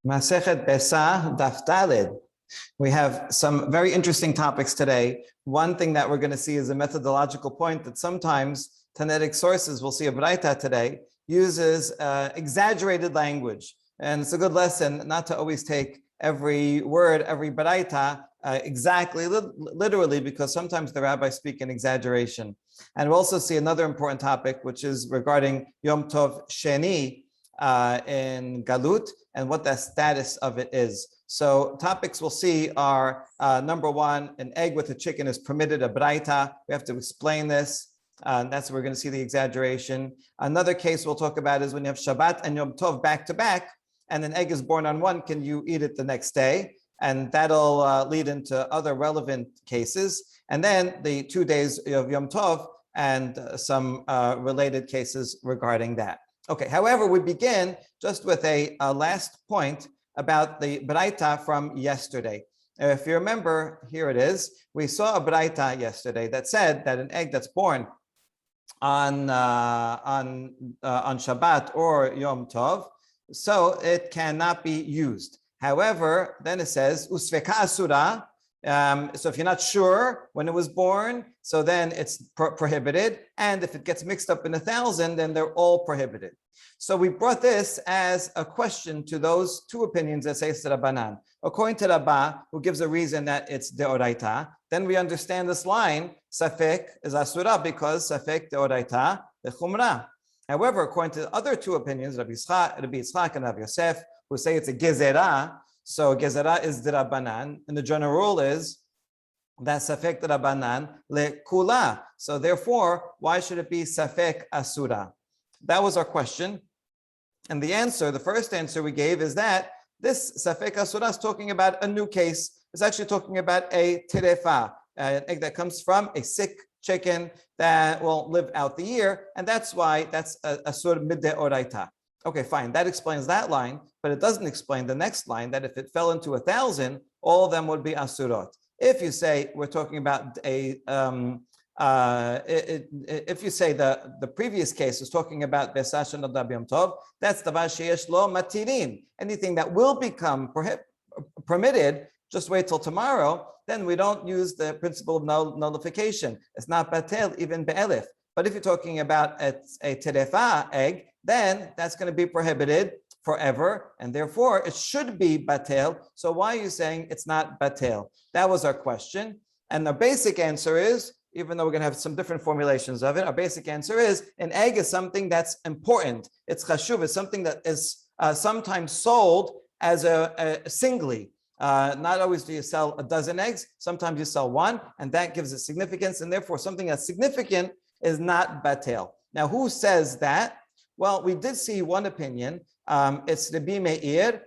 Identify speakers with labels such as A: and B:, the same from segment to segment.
A: Masechet Beisah Daf Daled. We have some very interesting topics today. One thing that we're going to see is a methodological point that sometimes Tanaitic sources, we'll see a Baraita today, uses exaggerated language. And it's a good lesson not to always take every word, every Baraita exactly, literally, because sometimes the rabbis speak in exaggeration. And we'll also see another important topic, which is regarding Yom Tov Sheni in Galut and what the status of it is. So topics we'll see are number one, an egg with a chicken is permitted, a Baraita. We have to explain this. That's where we're going to see the exaggeration. Another case we'll talk about is when you have Shabbat and Yom Tov back to back, and an egg is born on one, can you eat it the next day? And that'll lead into other relevant cases. And then the 2 days of Yom Tov and some related cases regarding that. Okay, however, we begin just with a last point about the Baraita from yesterday. If you remember, here it is. We saw a Baraita yesterday that said that an egg that's born on Shabbat or Yom Tov, so it cannot be used. However, then it says, Usveka asura. So if you're not sure when it was born, so then it's prohibited. And if it gets mixed up in 1,000, then they're all prohibited. So we brought this as a question to those two opinions that say Rabbanan. According to Rabbah, who gives a reason that it's deoraita, then we understand this line, Safek is asura because Safek deoraita the chumrah. However, according to the other two opinions, Rabbi Yitzchak and Rabbi Yosef, who say it's a gezerah, so gezerah is derabanan, and the general rule is that safek derabanan lekula. So therefore, why should it be safek asura? That was our question, and the answer, the first answer we gave, is that this safek asura is talking about a new case. It's actually talking about a terefa, an egg that comes from a sick chicken that will live out the year, and that's why that's asur middeoraita. Okay, fine. That explains that line, but it doesn't explain the next line, that if it fell into 1,000, all of them would be asurot. If you say we're talking about a, if you say the previous case is talking about Beisah Yom Tov, that's davar sheyesh lo matirin. Anything that will become permitted, just wait till tomorrow, then we don't use the principle of nullification. It's not batel, even be'elif. But if you're talking about a terefa egg, then that's going to be prohibited forever, and therefore it should be batel. So why are you saying it's not batel? That was our question. And the basic answer is, even though we're going to have some different formulations of it, our basic answer is an egg is something that's important. It's chashuv, it's something that is sometimes sold as a singly. Not always do you sell a dozen eggs, sometimes you sell one, and that gives it significance, and therefore something that's significant is not batel. Now, who says that? Well, we did see one opinion. It's Rabbi Meir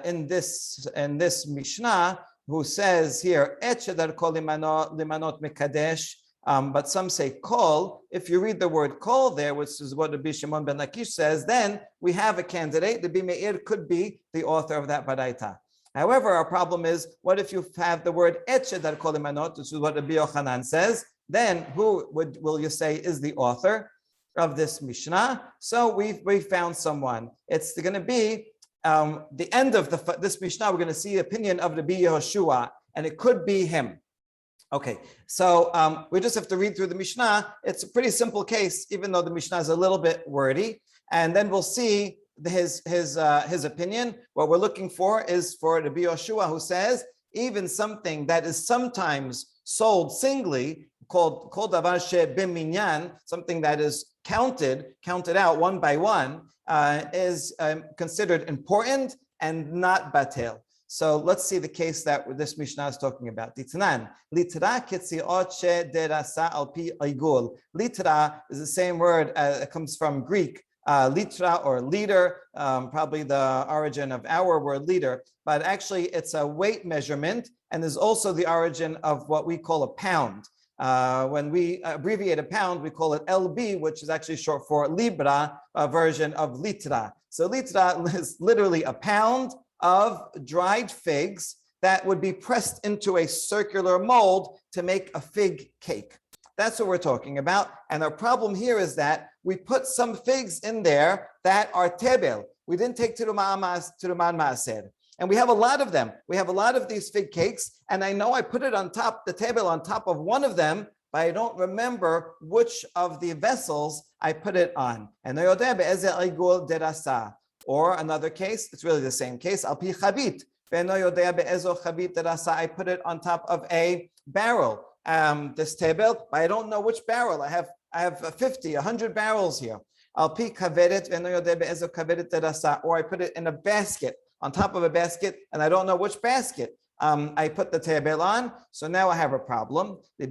A: in this Mishnah, who says here, Et shedar kol limanot mekadesh, but some say kol. If you read the word kol there, which is what Rabbi Shimon ben Lakish says, then we have a candidate. Rabbi Meir could be the author of that Baraita. However, our problem is, what if you have the word Et shedar kol limanot, which is what Rabbi Yohanan says? Then who will you say is the author of this Mishnah? So we found someone. It's going to be the end of this Mishnah. We're going to see the opinion of Rabbi Yehoshua, and it could be him. Okay, so we just have to read through the Mishnah. It's a pretty simple case, even though the Mishnah is a little bit wordy. And then we'll see his opinion. What we're looking for is for Rabbi Yehoshua, who says even something that is sometimes sold singly, called davar she'b'minyan, something that is counted out one by one, is considered important and not batel. So let's see the case that this Mishnah is talking about. Ditnan, litra ketziot she'derasa al pi igul. Litra is the same word, it comes from Greek, litra or liter, probably the origin of our word liter, but actually it's a weight measurement, and is also the origin of what we call a pound. When we abbreviate a pound, we call it LB, which is actually short for libra, a version of litra. So litra is literally a pound of dried figs that would be pressed into a circular mold to make a fig cake. That's what we're talking about. And our problem here is that we put some figs in there that are tebel. we didn't take Teruman Maaser. And we have a lot of them. We have a lot of these fig cakes, and I know I put it on top, the table on top of one of them, but I don't remember which of the vessels I put it on. And or another case, it's really the same case, Al Pi Chabit. I put it on top of a barrel. This table, but I don't know which barrel. I have 50, 100 barrels here. Al Pi Kaveret, or I put it in a basket, on top of a basket, and I don't know which basket I put the table on. So now I have a problem. So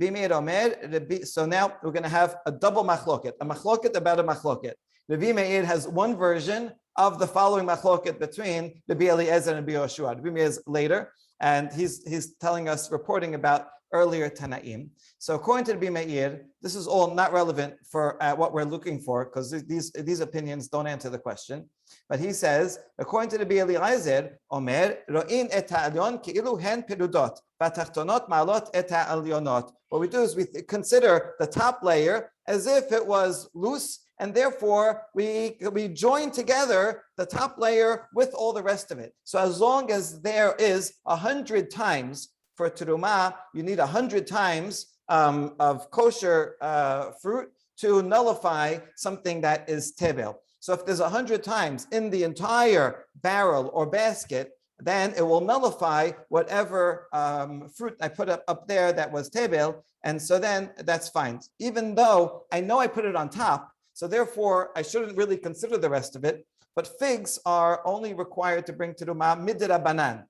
A: now we're going to have a double machloket, a machloket about a machloket. Rabbi Meir has one version of the following machloket between Rabbi Eliezer and Rabbi Yoshua. Rabbi Meir is later, and he's telling us, reporting about earlier Tanaim. So according to Rabbi Meir, this is all not relevant for what we're looking for, because these opinions don't answer the question. But he says, according to Rabbi Eliezer, Omer, ro'in et ha'alyon ki'ilu hen pirudot, v'tachtonot ma'alot et ha'alyonot. What we do is we consider the top layer as if it was loose, and therefore we join together the top layer with all the rest of it. So as long as there is 100 times for teruma, you need 100 times of kosher fruit to nullify something that is tebel. So if there's 100 times in the entire barrel or basket, then it will nullify whatever fruit I put up there that was tebel, and so then that's fine. Even though I know I put it on top, so therefore I shouldn't really consider the rest of it, but figs are only required to bring teruma midrabanan.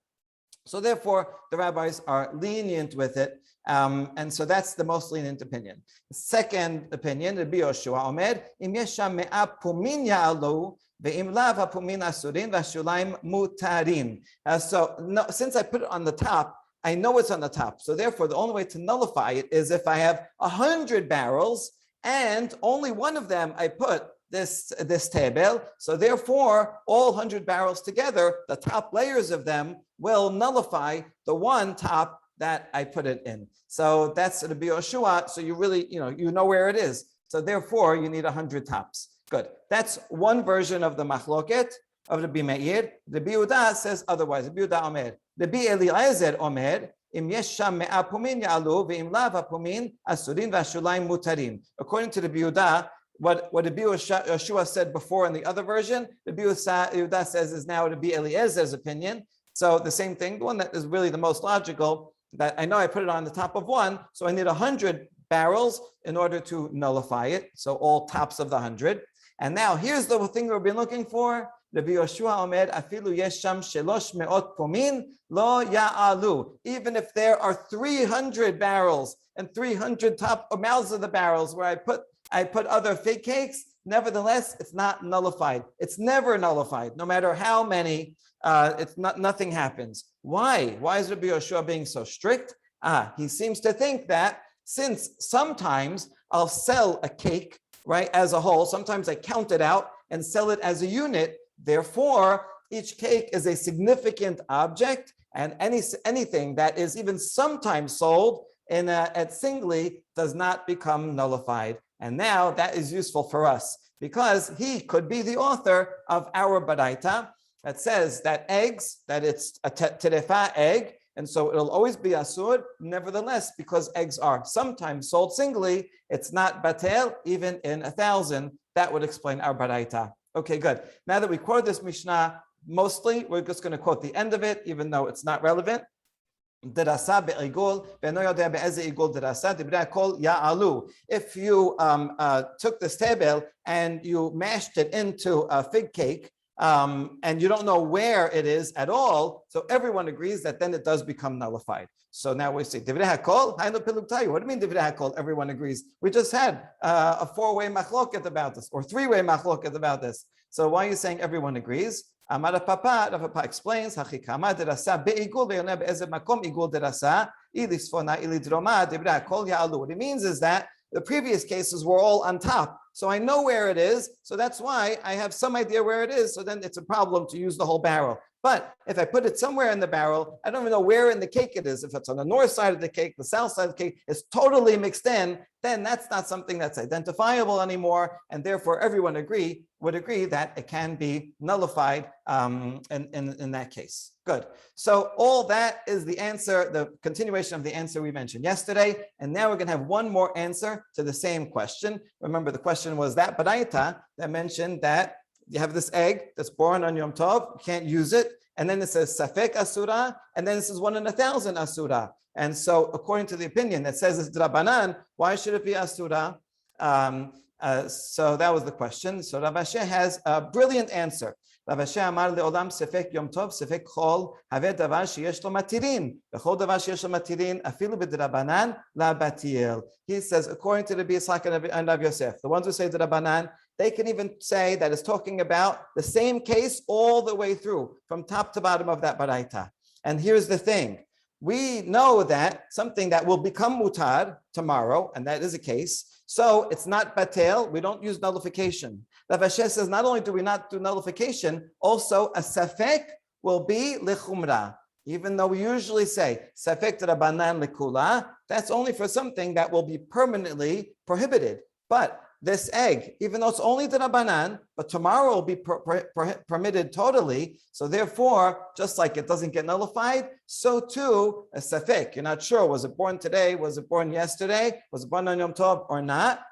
A: So therefore, the rabbis are lenient with it, and so that's the most lenient opinion. The second opinion, Rabbi Yoshua Omer, im yesham me'a pumin ya'alu ve'im lav ha'pumin asurin v'shulaim mutarin. So no, since I put it on the top, I know it's on the top. So therefore, the only way to nullify it is if I have 100 barrels and only one of them I put this table. So therefore, all 100 barrels together, the top layers of them will nullify the one top that I put it in. So that's Rabbi Yoshua. So you really, you know where it is. So therefore, you need 100 tops. Good. That's one version of the machloket of Rabbi Meir. Rabbi Yehuda says otherwise. Rabbi Yehuda Omer. Rabbi Eliezer Omer. Im yesham me'a pumin ya'alu ve'im lav ha'pumin asurin v'ashulayim mutarim. According to Rabbi Yehuda, what Rabbi Yoshua said before in the other version, Rabbi Yehuda says is now Rabbi Eliezer's opinion. So the same thing, the one that is really the most logical, that I know I put it on the top of one, so I need 100 barrels in order to nullify it. So all tops of the 100. And now here's the thing we've been looking for. Rabbi Yoshua Omer, afilu yesham shelosh me'ot pumin lo ya'alu. Even if there are 300 barrels and 300 top mouths of the barrels where I put other fig cakes, nevertheless, it's not nullified. It's never nullified, no matter how many. Nothing happens. Why? Why is Rabbi Yoshua being so strict? He seems to think that since sometimes I'll sell a cake, right, as a whole, sometimes I count it out and sell it as a unit. Therefore, each cake is a significant object, and anything that is even sometimes sold at singly does not become nullified. And now that is useful for us because he could be the author of our Baraita that says that eggs, that it's a terefa egg, and so it'll always be asur. Nevertheless, because eggs are sometimes sold singly, it's not batel even in 1,000. That would explain our Baraita. Okay, good. Now that we quote this Mishnah, mostly we're just going to quote the end of it, even though it's not relevant. If you took this table and you mashed it into a fig cake, and you don't know where it is at all, so everyone agrees that then it does become nullified. So now we say, Divrei HaKol, what do you mean Divrei HaKol? Everyone agrees. We just had a 4-way machloket about this, or 3-way machloket about this. So why are you saying everyone agrees? Amar Rav Papa explains, Hachikama derasa be'igul ve'yoneh be'ezer makom igul derasa ilisfona ilidroma Divrei HaKol ya'alu. What it means is that the previous cases were all on top. So I know where it is. So that's why I have some idea where it is. So then it's a problem to use the whole barrel. But if I put it somewhere in the barrel, I don't even know where in the cake it is. If it's on the north side of the cake, the south side of the cake is totally mixed in, then that's not something that's identifiable anymore, and therefore everyone would agree that it can be nullified in that case. Good. So all that is the answer, the continuation of the answer we mentioned yesterday, and now we're going to have one more answer to the same question. Remember, the question was that Baraita that mentioned that you have this egg that's born on Yom Tov, you can't use it, and then it says Safek Asura, and then it says 1 in 1,000 Asura. And so according to the opinion that says it's Drabanan, why should it be Asura? So that was the question. So Rav Assi has a brilliant answer. Rav Assi amar le'olam Safek Yom Tov, Safek Chol, Haveh davar sheyesh lo matirin. V'chol davar sheyesh lo matirin, afilu b'drabanan la batil. He says, according to the Beisah and Rav Yosef, the ones who say Drabanan, they can even say that it's talking about the same case all the way through, from top to bottom of that Baraita. And here's the thing. We know that something that will become mutar tomorrow, and that is a case, so it's not batel, we don't use nullification. Rav Assi says not only do we not do nullification, also a safek will be lichumra. Even though we usually say safek drabanan likula, that's only for something that will be permanently prohibited. But this egg, even though it's only drabanan, but tomorrow will be permitted totally. So therefore, just like it doesn't get nullified, so too a safek. You're not sure, was it born today? Was it born yesterday? Was it born on Yom Tov or not?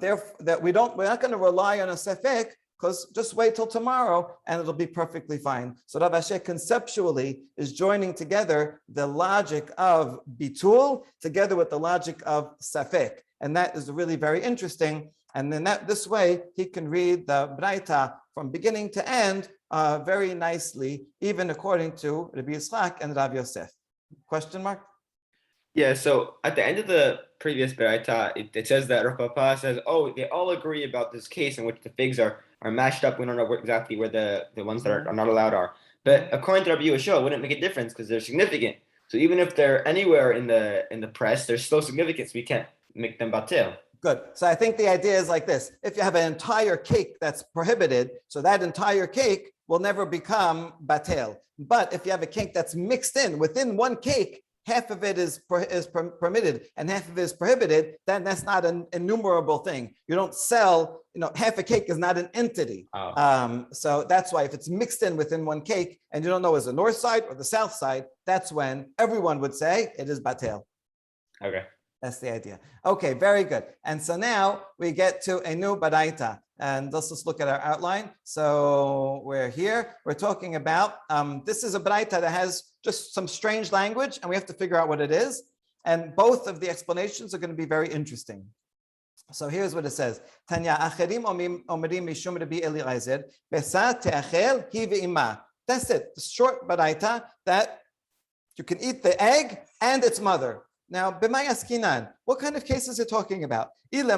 A: Therefore, that we're not going to rely on a safek, because just wait till tomorrow and it'll be perfectly fine. So Rav Assi conceptually is joining together the logic of bitul together with the logic of safek. And that is really very interesting. And then this way, he can read the Baraita from beginning to end very nicely, even according to Rabbi Yitzchak and Rav Yosef. Question mark?
B: Yeah, so at the end of the previous Baraita, it says that Rav Papa says, oh, they all agree about this case in which the figs are mashed up. We don't know exactly where the ones that are not allowed are. But according to Rabbi Yehoshua, it wouldn't make a difference because they're significant. So even if they're anywhere in the press, they're still significant, so we can't make them batil.
A: Good. So I think the idea is like this. If you have an entire cake that's prohibited, so that entire cake will never become batel. But if you have a cake that's mixed in within one cake, half of it is permitted and half of it is prohibited, then that's not an innumerable thing. You don't sell, half a cake is not an entity.
B: Oh.
A: So that's why if it's mixed in within one cake and you don't know is the north side or the south side, that's when everyone would say it is batel.
B: Okay.
A: That's the idea. Okay, very good. And so now we get to a new Baraita. And let's just look at our outline. So we're here. We're talking about, this is a Baraita that has just some strange language, and we have to figure out what it is. And both of the explanations are going to be very interesting. So here's what it says. Tanya acherim omerim mishum Rabbi Eliezer, besa te'achel hi ve'ima. That's it. The short Baraita that you can eat the egg and its mother. Now, b'may askinan, what kind of cases are you talking about? If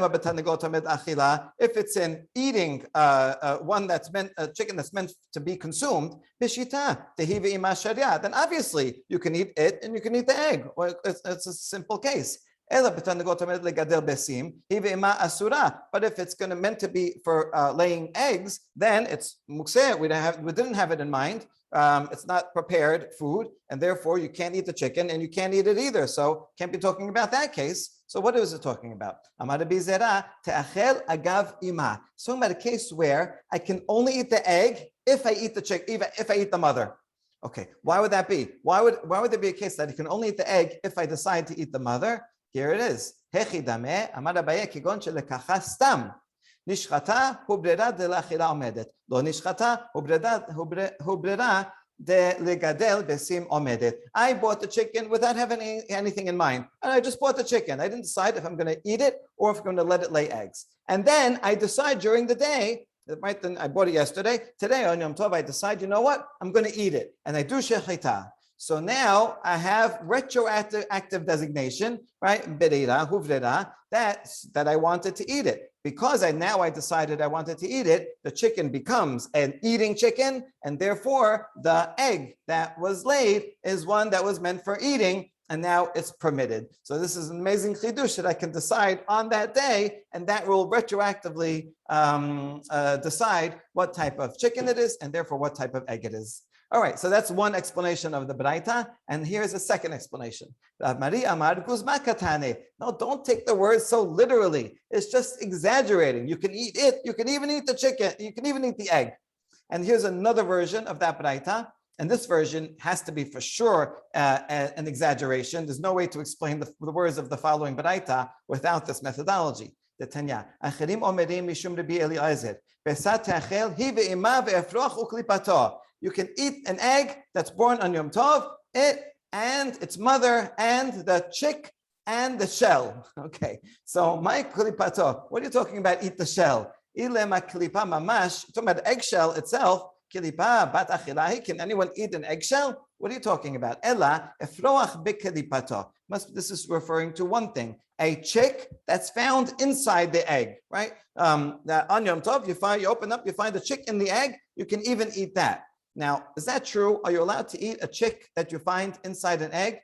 A: it's in eating one that's meant, a chicken that's meant to be consumed, then obviously you can eat it and you can eat the egg. It's a simple case. But if it's meant to be for laying eggs, then it's mukseh. We didn't have it in mind. It's not prepared food, and therefore you can't eat the chicken and you can't eat it either. So can't be talking about that case. So what is it talking about? Zeira te'achel agav ima. It's talking about a case where I can only eat the egg if I eat the chicken, if I eat the mother. Okay, why would that be? Why would there be a case that you can only eat the egg if I decide to eat the mother? Here it is. Hechi dameh amar Abaye kigon shelekacha stam. Nishchata hu brera de la'achila omedet. Lo nishchata hu brera de legadel besim omedet. I bought the chicken without having anything in mind. And I just bought the chicken. I didn't decide if I'm going to eat it or if I'm going to let it lay eggs. And then I decide during the day, right, then I bought it yesterday. Today on Yom Tov, I decide, you know what? I'm going to eat it. And I do shechita. So now I have retroactive designation, right? Bereira, huvrera, that I wanted to eat it. Because I decided I wanted to eat it, the chicken becomes an eating chicken, and therefore the egg that was laid is one that was meant for eating, and now it's permitted. So this is an amazing kedusha that I can decide on that day, and that will retroactively decide what type of chicken it is, and therefore what type of egg it is. All right, so that's one explanation of the Baraita, and here's a second explanation. No, don't take the word so literally. It's just exaggerating. You can eat it. You can even eat the chicken. You can even eat the egg. And here's another version of that Baraita. And this version has to be for sure an exaggeration. There's no way to explain the words of the following Baraita without this methodology. The Tanya. You can eat an egg that's born on Yom Tov, it and its mother and the chick and the shell. Okay, so my klipato, what are you talking about? Eat the shell. Ilema klipa mamash, talking about the eggshell itself. Kilipa bat achilahi. Can anyone eat an eggshell? What are you talking about? Ella efroach biklipato. This is referring to one thing: a chick that's found inside the egg, right? On Yom Tov, you open up, you find a chick in the egg. You can even eat that. Now, is that true? Are you allowed to eat a chick that you find inside an egg?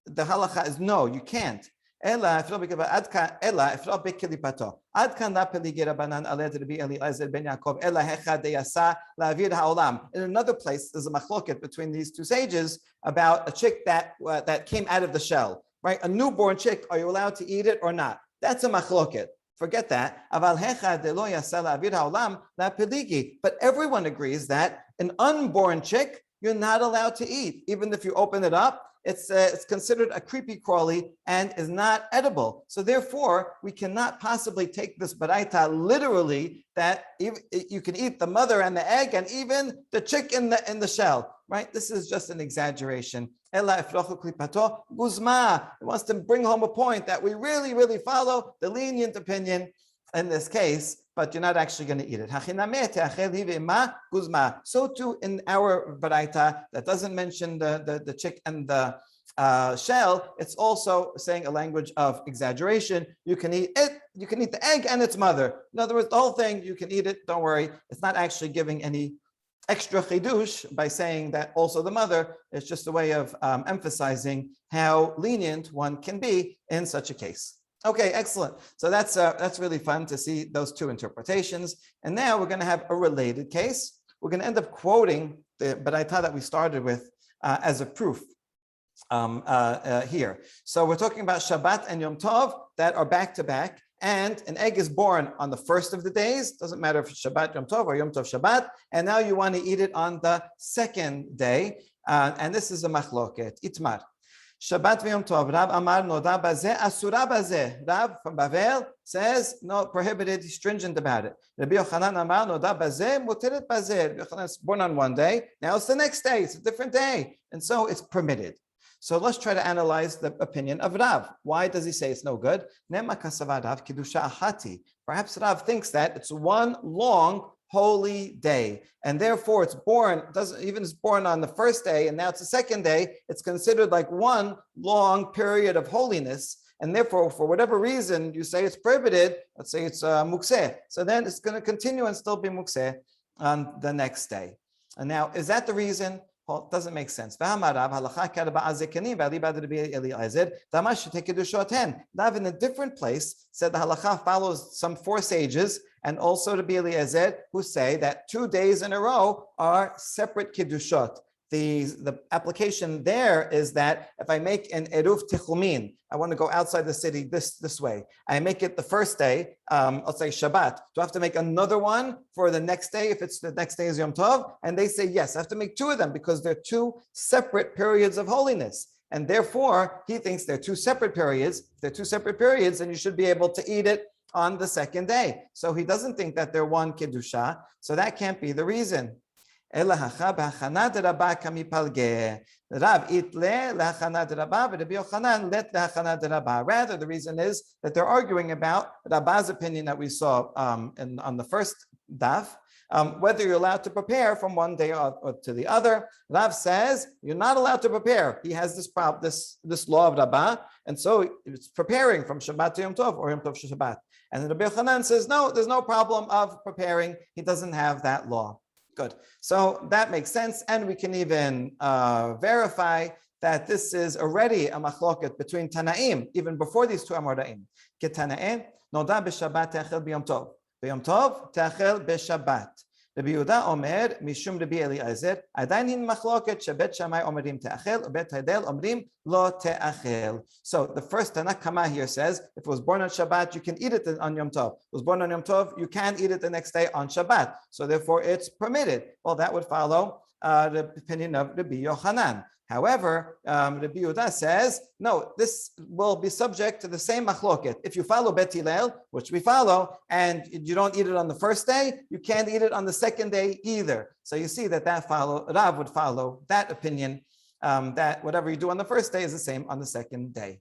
A: The halacha is no, you can't. In another place, there's a machloket between these two sages about a chick that came out of the shell, right? A newborn chick, are you allowed to eat it or not? That's a machloket. Forget that. But everyone agrees that an unborn chick, you're not allowed to eat. Even if you open it up, it's considered a creepy crawly and is not edible. So therefore, we cannot possibly take this baraita literally that you can eat the mother and the egg and even the chick in the shell, right? This is just an exaggeration. It wants to bring home a point that we really, really follow the lenient opinion in this case, but you're not actually going to eat it. So too in our baraita that doesn't mention the chick and the shell, it's also saying a language of exaggeration. You can eat it, you can eat the egg and its mother. In other words, the whole thing, you can eat it, don't worry. It's not actually giving any extra chidush by saying that also the mother. It's just a way of emphasizing how lenient one can be in such a case. Okay, excellent. So that's really fun to see those two interpretations. And now we're going to have a related case. We're going to end up quoting the Baraita that we started with as a proof here. So we're talking about Shabbat and Yom Tov that are back to back. And an egg is born on the first of the days. Doesn't matter if it's Shabbat Yom Tov or Yom Tov Shabbat. And now you want to eat it on the second day. And this is a machloket, itmar. Shabbat Yom Tov, Rav Amar Noda Bazeh, Asura Bazeh. Rav from Bavel says, no, prohibited, stringent about it. Rabbi Yohanan Amar Noda Bazeh, Muteret Bazeh. Rabbi Yohanan is born on one day, now it's the next day, it's a different day. And so it's permitted. So let's try to analyze the opinion of Rav. Why does he say it's no good? Perhaps Rav thinks that it's one long holy day, and therefore it's born, it's born on the first day, and now it's the second day, it's considered like one long period of holiness, and therefore, for whatever reason, you say it's prohibited, let's say it's mukseh, so then it's going to continue and still be mukseh on the next day. And now, is that the reason? Well, it doesn't make sense. Rav in a different place said the halacha follows some four sages and also to be Eliezer who say that 2 days in a row are separate kedushot. The application there is that if I make an eruv tichumin, I want to go outside the city this way. I make it the first day, let's say Shabbat. Do I have to make another one for the next day if it's the next day is Yom Tov? And they say yes, I have to make two of them because they're two separate periods of holiness. And therefore, he thinks they're two separate periods. If they're two separate periods, then you should be able to eat it on the second day. So he doesn't think that they're one kedusha. So that can't be the reason. Rav itle lehachanat rabba, but Rabbi Yohanan let lehachanat rabba. Rather, the reason is that they're arguing about Rabba's opinion that we saw on the first daf, whether you're allowed to prepare from one day or to the other. Rav says you're not allowed to prepare. He has this law of Rabba, and so it's preparing from Shabbat to Yom Tov or Yom Tov to Shabbat. And Rabbi Yohanan says no, there's no problem of preparing. He doesn't have that law. Good. So that makes sense. And we can even verify that this is already a machloket between Tanaim, even before these two Amoraim. Ketanaim, noda b'Shabbat te'achel b'Yom Tov. B'Yom Tov te'achel b'Shabbat. Rabbi Yehuda Omer, Mishum Rabbi Eliezer, Adayin hin machloket shebet Shammai omrim te'achel, ubet Hillel omrim lo te'achel. So the first Tanakh Kama here says, if it was born on Shabbat, you can eat it on Yom Tov. If it was born on Yom Tov, you can't eat it the next day on Shabbat. So therefore, it's permitted. Well, that would follow the opinion of Rabbi Yohanan. However, Rabbi Yehuda says, no, this will be subject to the same machloket. If you follow Bet Hillel, which we follow, and you don't eat it on the first day, you can't eat it on the second day either. So you see that Rav would follow that opinion, that whatever you do on the first day is the same on the second day.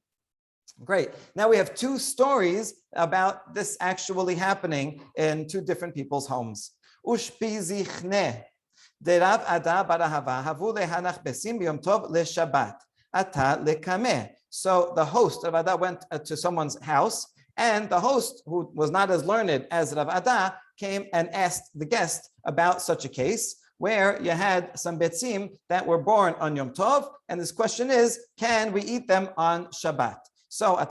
A: Great. Now we have two stories about this actually happening in two different people's homes. Ushpi zichne. De Rav Ada barahava havu lehanach besim Yom Tov leShabbat ata lekameh. So the host of Ada went to someone's house, and the host, who was not as learned as Rav Ada, came and asked the guest about such a case where you had some betzim that were born on Yom Tov, and this question is, can we eat them on Shabbat? So the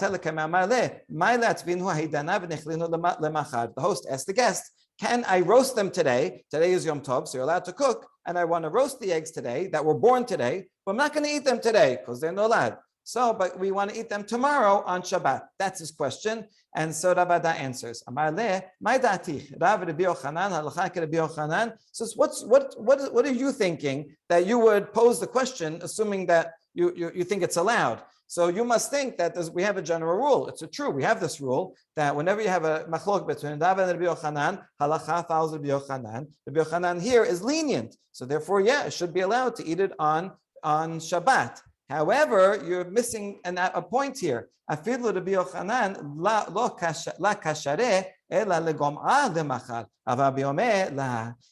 A: host asked the guest, can I roast them today? Today is Yom Tov, so you're allowed to cook, and I want to roast the eggs today that were born today, but I'm not going to eat them today because they're not allowed. So, but we want to eat them tomorrow on Shabbat. That's his question. And so Rav Ada answers, Amar le, my dati, Rav Rabbi Yohanan, halacha Rabbi Yohanan. Says, what are you thinking that you would pose the question, assuming that you think it's allowed? So you must think that we have a general rule. It's true. We have this rule that whenever you have a machlok between Rav and Rabbi Yohanan, halacha follows Rabbi Yohanan. Rabbi Yohanan here is lenient. So therefore, yeah, it should be allowed to eat it on Shabbat. However, you're missing a point here. Afilu Rabbi Yohanan la kashareh ela legom'ah lemachar.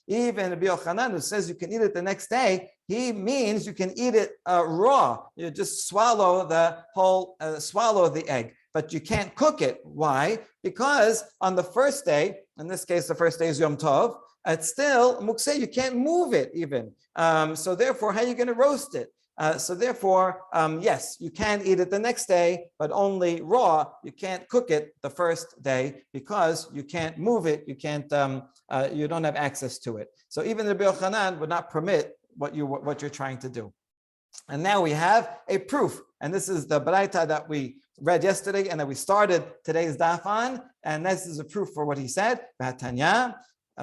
A: Even Rabbi Yohanan, who says you can eat it the next day, he means you can eat it raw. You just swallow the whole, swallow the egg, but you can't cook it. Why? Because on the first day, in this case, the first day is Yom Tov, it's still mukseh, you can't move it even. So therefore, how are you going to roast it? So therefore, yes, you can eat it the next day, but only raw. You can't cook it the first day because you can't move it. You can't. You don't have access to it. So even Rabbi Yochanan would not permit what you're trying to do. And now we have a proof, and this is the Baraita that we read yesterday and that we started today's daf on, and this is a proof for what he said.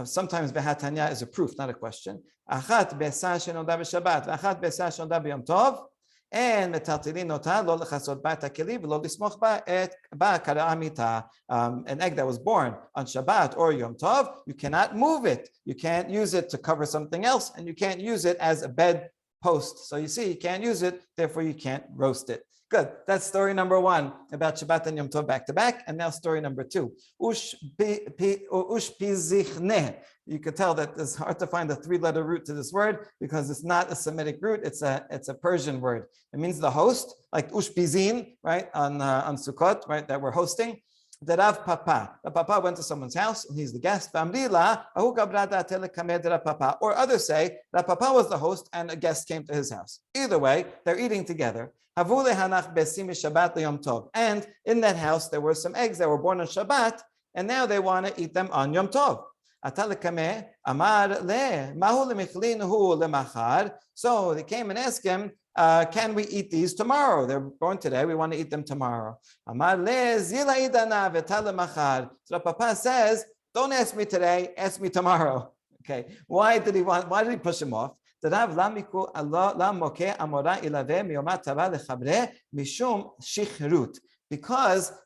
A: Sometimes Behatanya is a proof, not a question. Achat Beisah shenoda b'Shabbat, achat Beisah shenoda b'Yom Tov, and metaltilin ota lo lechasot ba et hakeli v'lo lismoch ba kara. An egg that was born on Shabbat or Yom Tov, you cannot move it. You can't use it to cover something else, and you can't use it as a bed post. So you see, you can't use it, therefore you can't roast it. Good. That's story number one about Shabbat and Yom Tov back to back. And now story number two. You could tell that it's hard to find a three-letter root to this word because it's not a Semitic root. It's a Persian word. It means the host, like ushpizin, right, on Sukkot, right, that we're hosting. The Rav Papa. The Papa went to someone's house and he's the guest. Or others say that Papa was the host and a guest came to his house. Either way, they're eating together. And in that house, there were some eggs that were born on Shabbat, and now they want to eat them on Yom Tov. So they came and asked him, can we eat these tomorrow? They're born today, we want to eat them tomorrow. So Papa says, don't ask me today, ask me tomorrow. Okay, why did he push him off? Because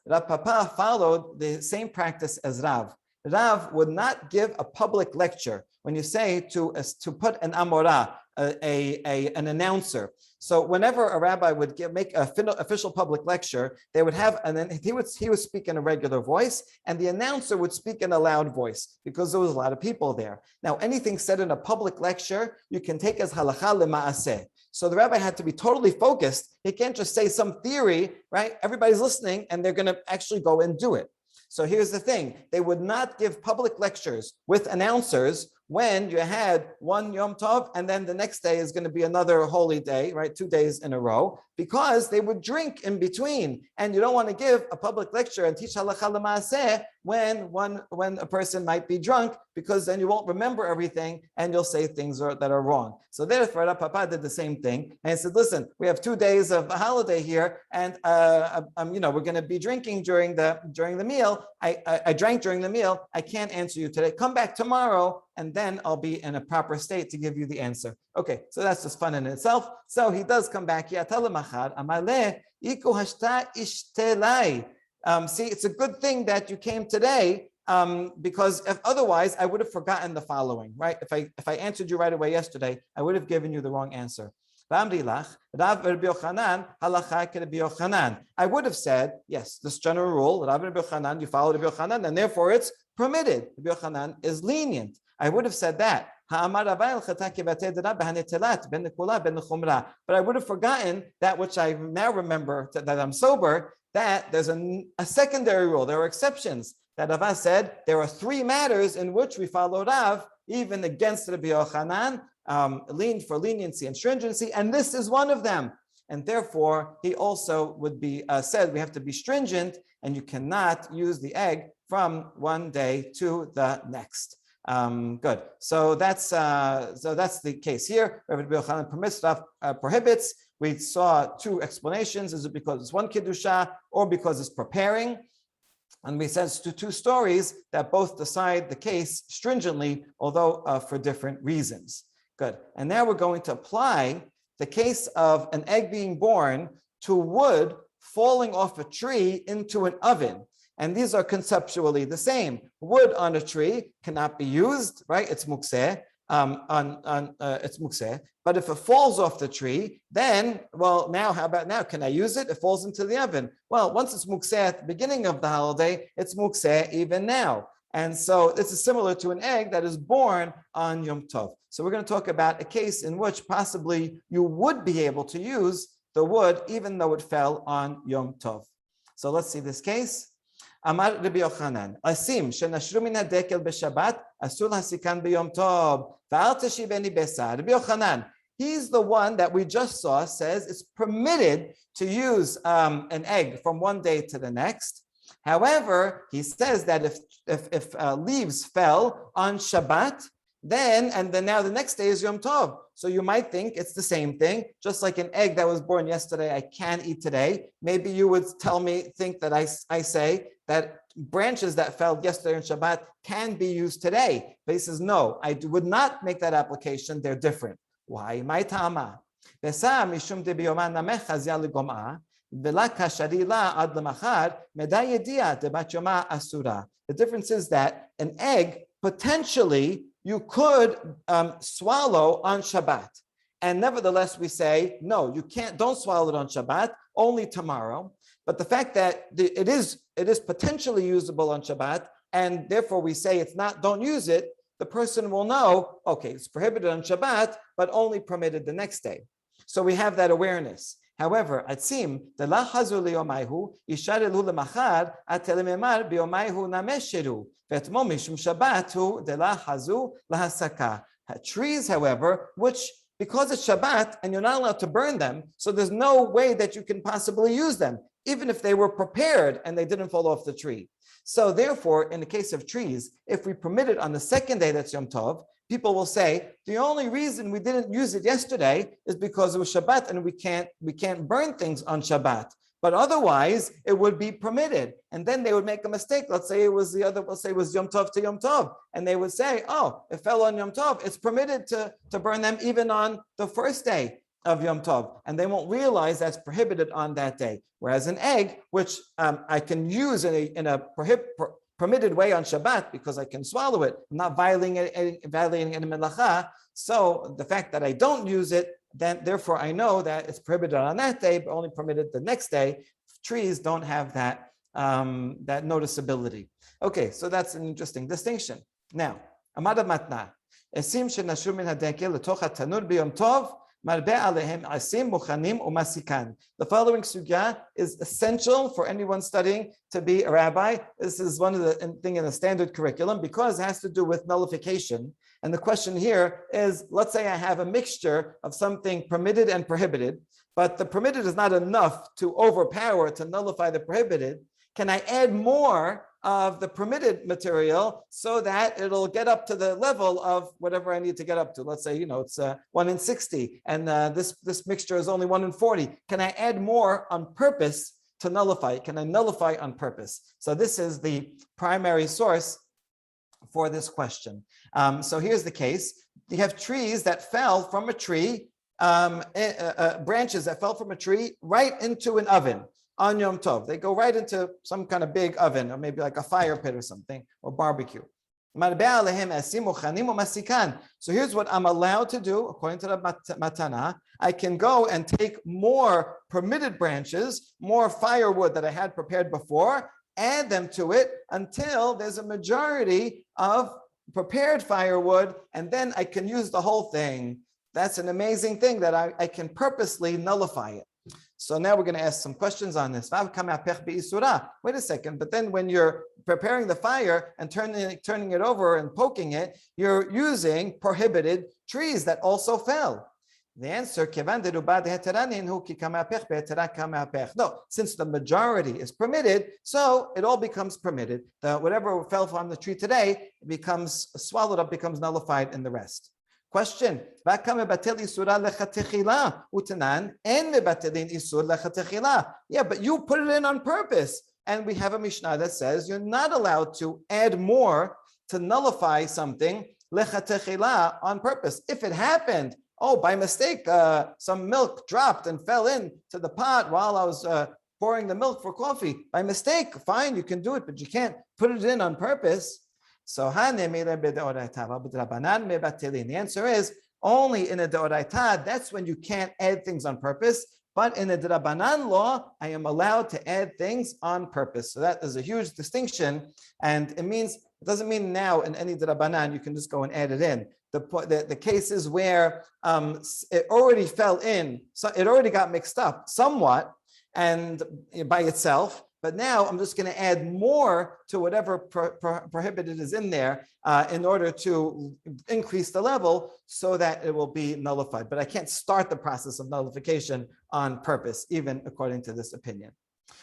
A: Rav Papa followed the same practice as Rav. Rav would not give a public lecture. When you say to put an amorah, an announcer. So whenever a rabbi would make an official public lecture, they would have, and then he would speak in a regular voice, and the announcer would speak in a loud voice because there was a lot of people there. Now, anything said in a public lecture, you can take as halacha lema'aseh. So the rabbi had to be totally focused. He can't just say some theory, right? Everybody's listening, and they're going to actually go and do it. So here's the thing. They would not give public lectures with announcers when you had one Yom Tov and then the next day is going to be another holy day, right? 2 days in a row, because they would drink in between. And you don't want to give a public lecture and teach halacha l'maaseh when a person might be drunk, because then you won't remember everything and you'll say things that are wrong. So therefore, Rav Papa did the same thing. And he said, listen, we have 2 days of a holiday here, and we're going to be drinking during the meal. I drank during the meal. I can't answer you today. Come back tomorrow, and then I'll be in a proper state to give you the answer. Okay, so that's just fun in itself. So he does come back. See, it's a good thing that you came today, because if otherwise I would have forgotten the following, right? If I answered you right away yesterday, I would have given you the wrong answer. I would have said, yes, this general rule, you follow Rabbi Yohanan, and therefore it's permitted. Rabbi Yohanan is lenient. I would have said that. But I would have forgotten that which I now remember, that I'm sober, that there's a secondary rule. There are exceptions. That Rav said there are 3 matters in which we follow Rav, even against Rabbi Yohanan, lean for leniency and stringency, and this is one of them. And therefore, he also would be said we have to be stringent, and you cannot use the egg from one day to the next. Good. So that's the case here. Rabbi Yohanan permits, prohibits. We saw 2 explanations. Is it because it's one kedusha or because it's preparing? And we said 2 stories that both decide the case stringently, although for different reasons. Good. And now we're going to apply the case of an egg being born to wood falling off a tree into an oven. And these are conceptually the same. Wood on a tree cannot be used, right? It's mukseh. It's mukseh. But if it falls off the tree, then, well, now, how about now? Can I use it? It falls into the oven. Well, once it's mukseh at the beginning of the holiday, it's mukseh even now. And so this is similar to an egg that is born on Yom Tov. So we're going to talk about a case in which possibly you would be able to use the wood even though it fell on Yom Tov. So let's see this case. Amar Rabbi Yohanan, Asim shenashru min hadekel b'Shabbat asur hasikan b'Yom Tov v'al teshibeni Beisah. Rabbi Yohanan, he's the one that we just saw says it's permitted to use an egg from one day to the next. However, he says that if leaves fell on Shabbat, then now the next day is Yom Tov. So you might think it's the same thing, just like an egg that was born yesterday, I can't eat today. Maybe you would think that I say that branches that fell yesterday on Shabbat can be used today. But he says, no, I would not make that application. They're different. Why? My tama. The difference is that an egg potentially you could swallow on Shabbat, and nevertheless we say no, you can't. Don't swallow it on Shabbat, only tomorrow. But the fact that it is potentially usable on Shabbat, and therefore we say it's not. Don't use it. The person will know. Okay, it's prohibited on Shabbat, but only permitted the next day. So we have that awareness. However, atzim the la hazu liyomayhu yisharelu lemachar atelememar biyomayhu namesheru vetmo mishum shabbatu de la hazu lahasaka. Trees, however, which because it's Shabbat and you're not allowed to burn them, so there's no way that you can possibly use them, even if they were prepared and they didn't fall off the tree. So therefore, in the case of trees, if we permit it on the second day that's Yom Tov, people will say the only reason we didn't use it yesterday is because it was Shabbat and we can't burn things on Shabbat. But otherwise, it would be permitted. And then they would make a mistake. Let's say it was Yom Tov to Yom Tov, and they would say, "Oh, it fell on Yom Tov. It's permitted to burn them even on the first day of Yom Tov," and they won't realize that's prohibited on that day. Whereas an egg, which I can use in a permitted way on Shabbat because I can swallow it, I'm not violating any melacha. So the fact that I don't use it, then therefore I know that it's prohibited on that day, but only permitted the next day. Trees don't have that noticeability. Okay, so that's an interesting distinction. Now, Amada Matna, Esim shenashur min hadekel letoch hatanur b'yom tov. The following sugya is essential for anyone studying to be a rabbi. This is one of the things in the standard curriculum because it has to do with nullification. And the question here is, let's say I have a mixture of something permitted and prohibited, but the permitted is not enough to overpower, to nullify the prohibited. Can I add more of the permitted material so that it'll get up to the level of whatever I need to get up to? Let's say, it's 1 in 60, and this mixture is only 1 in 40. Can I add more on purpose to nullify? Can I nullify on purpose? So this is the primary source for this question. So here's the case. You have trees that fell from a tree, branches that fell from a tree right into an oven on Yom Tov. They go right into some kind of big oven, or maybe like a fire pit or something, or barbecue. So here's what I'm allowed to do, according to the Matana. I can go and take more permitted branches, more firewood that I had prepared before, add them to it until there's a majority of prepared firewood, and then I can use the whole thing. That's an amazing thing that I can purposely nullify it. So now we're going to ask some questions on this. Wait a second, but then when you're preparing the fire and turning it over and poking it, you're using prohibited trees that also fell. The answer, no, since the majority is permitted, so it all becomes permitted. Whatever fell from the tree today becomes swallowed up, becomes nullified in the rest. Question. Yeah, but you put it in on purpose. And we have a Mishnah that says you're not allowed to add more to nullify something on purpose. If it happened, by mistake, some milk dropped and fell into the pot while I was pouring the milk for coffee. By mistake, fine, you can do it, but you can't put it in on purpose. So the answer is only in a deoraita, that's when you can't add things on purpose. But in a drabanan law, I am allowed to add things on purpose. So that is a huge distinction. And it doesn't mean now in any drabanan you can just go and add it in. The cases where it already fell in, so it already got mixed up somewhat and by itself. But now I'm just going to add more to whatever prohibited is in there in order to increase the level so that it will be nullified. But I can't start the process of nullification on purpose, even according to this opinion.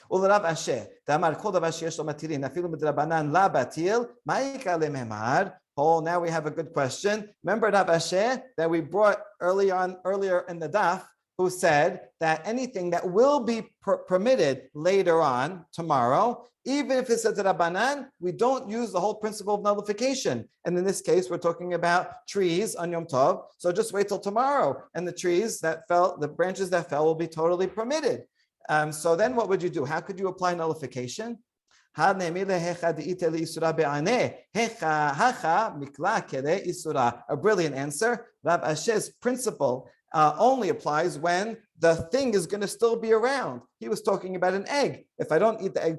A: Rav Assi, now we have a good question. Remember Rav Assi that we brought earlier in the daf, who said that anything that will be permitted later on, tomorrow, even if it's a drabanan, we don't use the whole principle of nullification. And in this case, we're talking about trees on Yom Tov. So just wait till tomorrow. And the trees that fell, the branches that fell will be totally permitted. So then what would you do? How could you apply nullification? A brilliant answer. Rav Assi's principle only applies when the thing is going to still be around. He was talking about an egg. If I don't eat the egg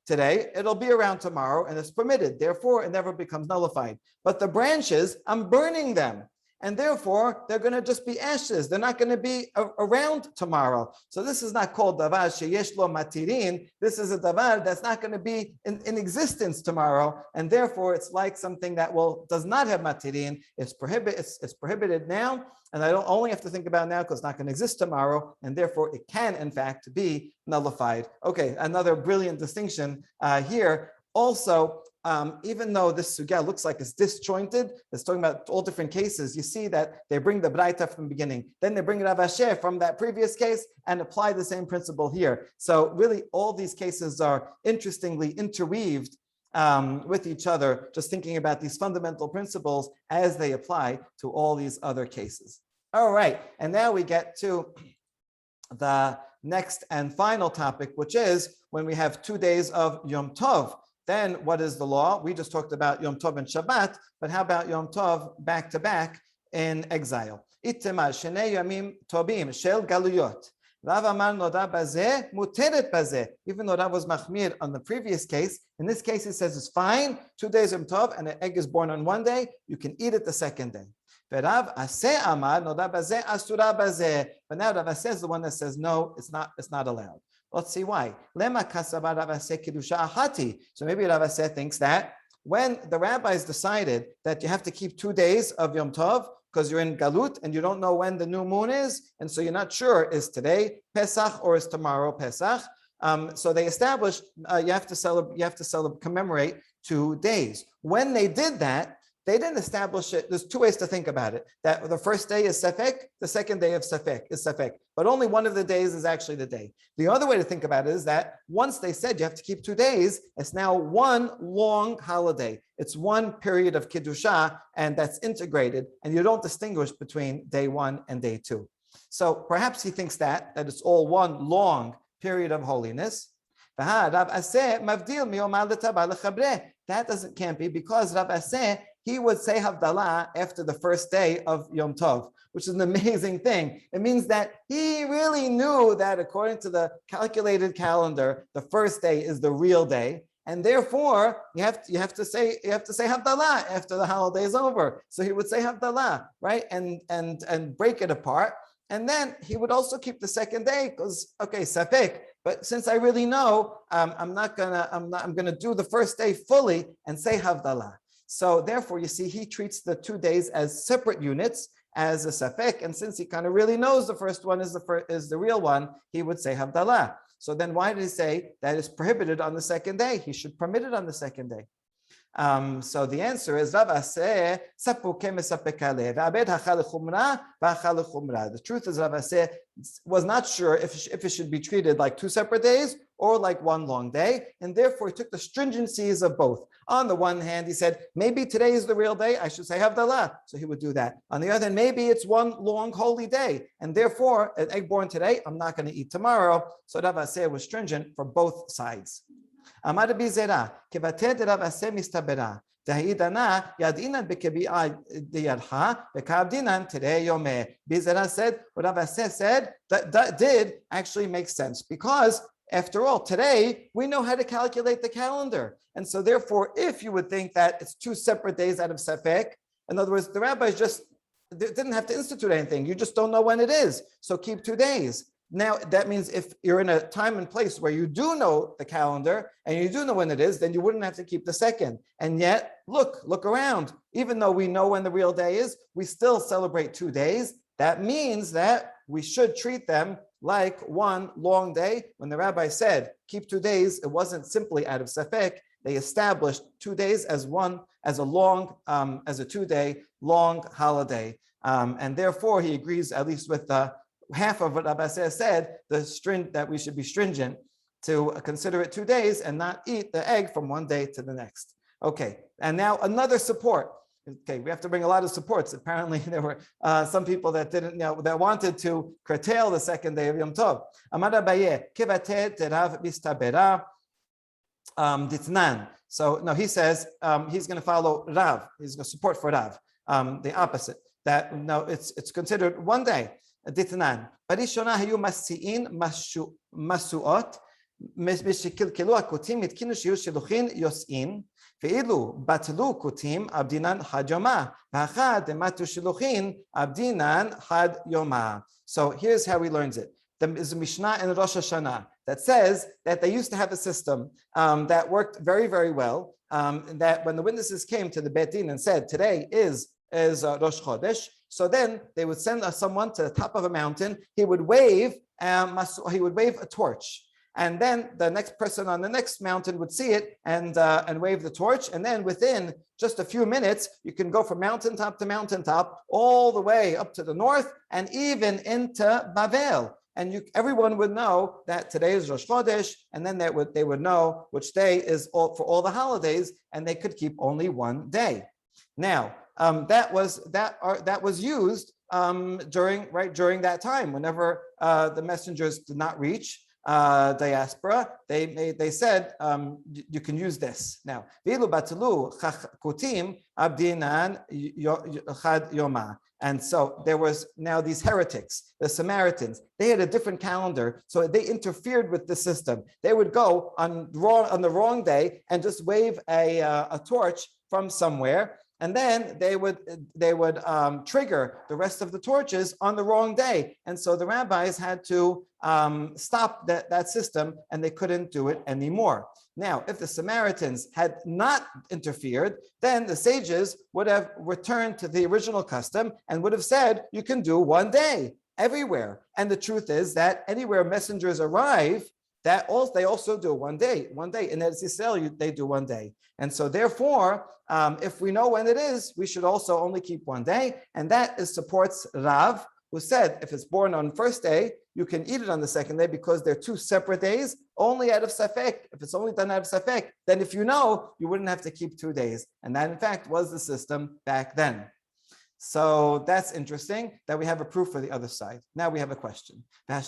A: today, it'll be around tomorrow and it's permitted. Therefore, it never becomes nullified. But the branches, I'm burning them. And therefore, they're going to just be ashes. They're not going to be around tomorrow. So this is not called davar sheyesh lo matirin. This is a davar that's not going to be in existence tomorrow. And therefore, it's like something that does not have matirin. It's prohibited now. And I don't only have to think about it now because it's not going to exist tomorrow. And therefore, it can, in fact, be nullified. Okay, another brilliant distinction here. Also, even though this sugya looks like it's disjointed, it's talking about all different cases, you see that they bring the Baraita from the beginning, then they bring Rav Assi from that previous case and apply the same principle here. So really all these cases are interestingly interweaved with each other, just thinking about these fundamental principles as they apply to all these other cases. All right, and now we get to the next and final topic, which is when we have 2 days of Yom Tov. Then what is the law? We just talked about Yom Tov and Shabbat, but how about Yom Tov back to back in exile? Itema shenei yamim tobim shel galuyot. Rav amar noda bazeh muteret bazeh. Even though Rav was machmir on the previous case, in this case it says it's fine. 2 days Yom Tov and an egg is born on one day, you can eat it the second day. Rav Assi amar noda bazeh asura bazeh. But now Rav Assi is the one that says no, it's not allowed. Let's see why. So maybe Rav Assi thinks that when the rabbis decided that you have to keep 2 days of Yom Tov because you're in Galut and you don't know when the new moon is, and so you're not sure is today Pesach or is tomorrow Pesach. So they established you have to commemorate 2 days. When they did that, they didn't establish it. There's 2 ways to think about it. That the first day is Sefek, the second day of Sefek is Sefek, but only one of the days is actually the day. The other way to think about it is that once they said you have to keep 2 days, it's now one long holiday. It's one period of kedusha, and that's integrated, and you don't distinguish between day 1 and day 2. So perhaps he thinks that it's all one long period of holiness. That can't be, because Rav Assi, he would say havdalah after the first day of Yom Tov, which is an amazing thing. It means that he really knew that according to the calculated calendar, the first day is the real day, and therefore you have to say havdalah after the holiday is over. So he would say havdalah, right, and break it apart, and then he would also keep the second day because safek. But since I really know, I'm gonna do the first day fully and say havdalah. So therefore, you see, he treats the 2 days as separate units, as a safek, and since he kind of really knows the first one is the real one, he would say havdalah. So then why did he say that is prohibited on the second day? He should permit it on the second day. So the answer is Rav Assi. The truth is Rav Assi was not sure if it should be treated like 2 separate days or like one long day, and therefore he took the stringencies of both. On the one hand, he said, maybe today is the real day, I should say havdalah, so he would do that. On the other hand, maybe it's one long holy day, and therefore an egg born today, I'm not going to eat tomorrow. So Rav Assi was stringent for both sides. Amar Zeira, kevatet Rav Assi mistabera. Zeira said, what Rav Assi said, that did actually make sense, because after all, today we know how to calculate the calendar. And so therefore, if you would think that it's 2 separate days out of Sefek, in other words, the rabbis just didn't have to institute anything. You just don't know when it is. So keep 2 days. Now, that means if you're in a time and place where you do know the calendar and you do know when it is, then you wouldn't have to keep the second. And yet, look around. Even though we know when the real day is, we still celebrate 2 days. That means that we should treat them like one long day. When the rabbi said, keep 2 days, it wasn't simply out of safek. They established 2 days as a 2-day long holiday. And therefore, he agrees at least with half of what Rav Assi said, that we should be stringent to consider it 2 days and not eat the egg from one day to the next. Okay, and now another support. Okay, we have to bring a lot of supports. Apparently, there were some people that didn't that wanted to curtail the second day of Yom Tov. Amar Abaye, kevatet Rav mistabera ditnan. So no, he says he's going to follow Rav. He's going to support for Rav. The opposite. That no, it's considered 1 day. Ditnan. Parishona hayu masiin masuot משקלקלו הכותים התקינו שיהיו שילוחין יוסעים, ואילו בטלו כותים עבדינן חד יומא, ואחד דמתו שילוחין עבדינן חד יומא. So here's how he learns it. There is a Mishnah in Rosh Hashanah that says that they used to have a system that worked very, very well, that when the witnesses came to the Beit Din and said, today is Rosh Chodesh, so then they would send someone to the top of a mountain, he would wave a torch. And then the next person on the next mountain would see it and wave the torch. And then within just a few minutes, you can go from mountaintop to mountaintop, all the way up to the north and even into Bavel. And everyone would know that today is Rosh Chodesh, and then they would know which day is for all the holidays, and they could keep only 1 day. Now, that was used during that time. Whenever the messengers did not reach diaspora, they said you can use this. Now, and so there was now these heretics, the Samaritans. They had a different calendar, so they interfered with the system. They would go on the wrong day and just wave a torch from somewhere. and then they would trigger the rest of the torches on the wrong day. And so the rabbis had to stop that system, and they couldn't do it anymore. Now, if the Samaritans had not interfered, then the sages would have returned to the original custom and would have said, you can do one day everywhere. And the truth is that anywhere messengers arrive, they also do one day. In Eretz Yisrael, they do one day. And so therefore, if we know when it is, we should also only keep one day. And that supports Rav, who said if it's born on first day, you can eat it on the second day because they're two separate days, only out of safek. If it's only done out of safek, then if you know, you wouldn't have to keep 2 days. And that, in fact, was the system back then. So that's interesting that we have a proof for the other side. Now we have a question. Well,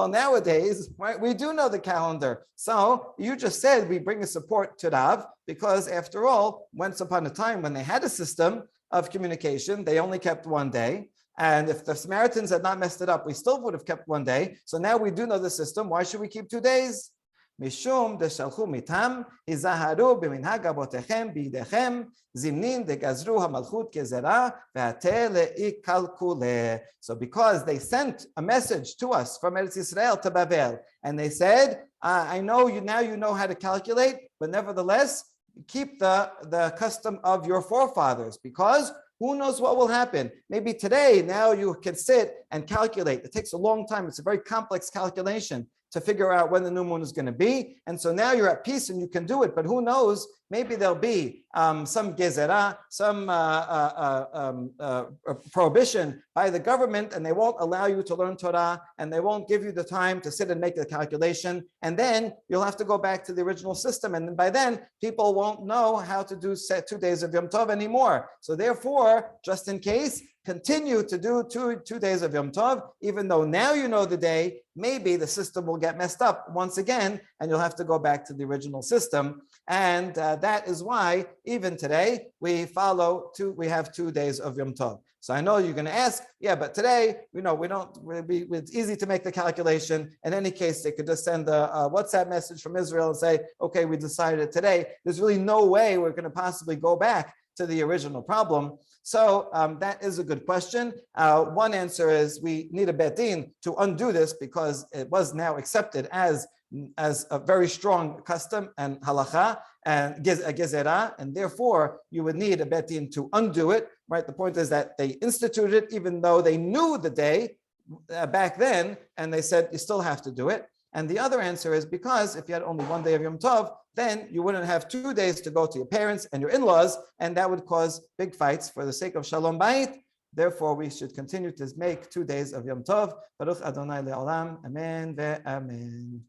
A: nowadays, right, we do know the calendar. So you just said we bring a support to Rav because, after all, once upon a time when they had a system of communication, they only kept one day. And if the Samaritans had not messed it up, we still would have kept one day. So now we do know the system. Why should we keep 2 days? Mishum deshalchu mitam izaharu b'minhag avotechem b'idechem zimnin degazru hamalchut kezera ve'ateh le'ikalkule. So because they sent a message to us from Eretz Yisrael to Babel, and they said, I know you now, you know how to calculate, but nevertheless keep the custom of your forefathers, because who knows what will happen? Maybe today, now you can sit and calculate. It takes a long time. It's a very complex calculation to figure out when the new moon is going to be. And so now you're at peace and you can do it. But who knows? Maybe there'll be some gezerah, some prohibition by the government, and they won't allow you to learn Torah, and they won't give you the time to sit and make the calculation. And then you'll have to go back to the original system. And by then, people won't know how to do 2 days of Yom Tov anymore. So therefore, just in case, continue to do two days of Yom Tov, even though now you know the day, maybe the system will get messed up once again, and you'll have to go back to the original system. And that is why even today we have 2 days of Yom Tov. So I know you're going to ask, yeah, but today, it's easy to make the calculation. In any case, they could just send a WhatsApp message from Israel and say, okay, we decided it today. There's really no way we're going to possibly go back to the original problem. So that is a good question. One answer is we need a bet din to undo this because it was now accepted as a very strong custom and halacha and gezerah, and therefore you would need a bet din to undo it. Right? The point is that they instituted it even though they knew the day back then, and they said you still have to do it. And the other answer is because if you had only 1 day of Yom Tov, then you wouldn't have 2 days to go to your parents and your in-laws, and that would cause big fights for the sake of Shalom Bayit. Therefore, we should continue to make 2 days of Yom Tov. Baruch Adonai le'olam. Amen ve'amen.